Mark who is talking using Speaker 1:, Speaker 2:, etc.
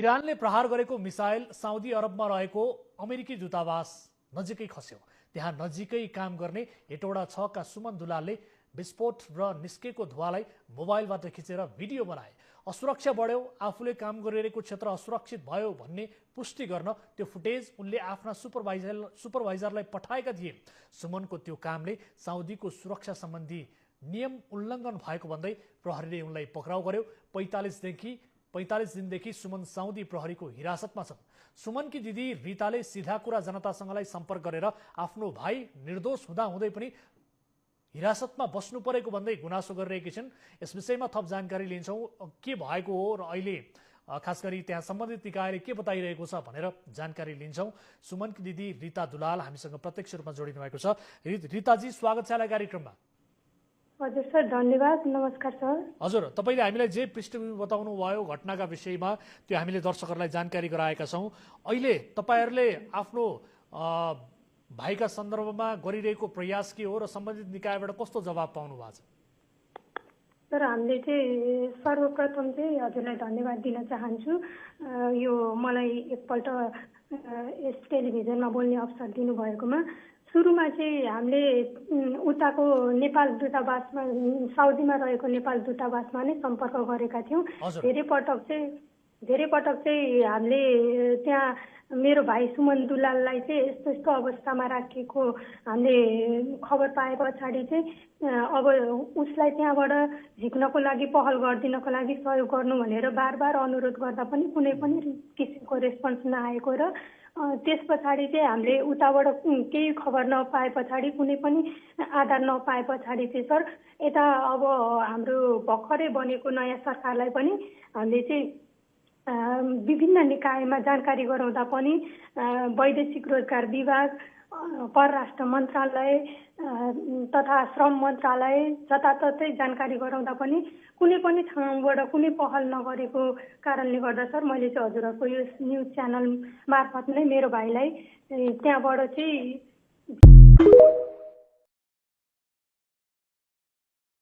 Speaker 1: इरानले प्रहार गरेको missile Saudi अरबमा रहेको अमेरिकी दूतावास नजिकै खस्यो। त्यहाँ नजिकै काम गर्ने हेटौडा 6 का सुमन दुलालले विस्फोट र निस्केको धुवालाई मोबाइलबाट खिचेर भिडियो बनाए। असुरक्षा बढ्यो, आफूले काम गरिरहेको क्षेत्र असुरक्षित भयो भन्ने पुष्टि गर्न त्यो फुटेज उनले आफ्ना सुपरभाइजरलाई पठाएका थिए। सुमनको त्यो कामले साउदीको सुरक्षा सम्बन्धी नियम उल्लङ्घन भएको भन्दै प्रहरीले उनलाई पक्राउ गर्यो। 45 दिनदेखि सुमन साउदी प्रहरीको हिरासतमा छन्। सुमनकी दिदी रिताले सिधा कुरा जनतासँगलाई सम्पर्क गरेर आफ्नो भाइ निर्दोष हुँदाहुँदै पनि हिरासतमा बस्नु परेको भन्दै गुनासो गरिरहेकी छिन्। यस विषयमा थप जानकारी लिन्छौँ, के भएको हो र अहिले खास गरी त्यहाँ सम्बन्धित निकायले के बताइरहेको छ भनेर जानकारी लिन्छौँ। सुमनकी दिदी रिता दुलाल हामीसँग प्रत्यक्ष रूपमा जोडिनु भएको छ। रिताजी, स्वागत छ कार्यक्रममा।
Speaker 2: हजुर सर, धन्यवाद। नमस्कार सर।
Speaker 1: हजुर, तपाईँले हामीलाई जे पृष्ठभूमि बताउनु भयो घटनाका विषयमा त्यो हामीले दर्शकहरूलाई जानकारी गराएका छौँ। अहिले तपाईँहरूले आफ्नो भाइका सन्दर्भमा गरिरहेको प्रयास के हो र सम्बन्धित निकायबाट कस्तो जवाब पाउनु भएको छ?
Speaker 2: सर, हामीले चाहिँ सर्वप्रथम चाहिँ हजुरलाई धन्यवाद दिन चाहन्छु। यो मलाई एकपल्ट यस टेलिभिजनमा बोल्ने अवसर दिनुभएकोमा। सुरुमा चाहिँ हामीले उताको नेपाल दूतावासमा, साउदीमा रहेको नेपाल दूतावासमा नै सम्पर्क गरेका थियौँ। धेरै पटक चाहिँ हामीले त्यहाँ मेरो भाइ सुमन दुलाललाई चाहिँ यस्तो यस्तो अवस्थामा राखिएको हामीले खबर पाए पछाडि चाहिँ अब उसलाई त्यहाँबाट झिक्नको लागि, पहल गरिदिनको लागि सहयोग गर्नु भनेर बार बार अनुरोध गर्दा पनि कुनै पनि किसिमको रेस्पोन्स नआएको र त्यस पछाडि चाहिँ हामीले उताबाट केही खबर नपाए पछाडि, कुनै पनि आधार नपाए पछाडि चाहिँ सर यता अब हाम्रो भर्खरै बनेको नयाँ सरकारलाई पनि हामीले चाहिँ विभिन्न निकायमा जानकारी गराउँदा पनि वैदेशिक रोजगार विभाग, परराष्ट्र मन्त्रालय तथा श्रम मन्त्रालय जताततै जानकारी गराउँदा पनि कुनै पनि ठाउँबाट कुनै पहल नगरेको कारणले गर्दा सर मैले चाहिँ हजुरहरूको यो न्युज च्यानल मार्फत नै मेरो भाइलाई त्यहाँबाट चाहिँ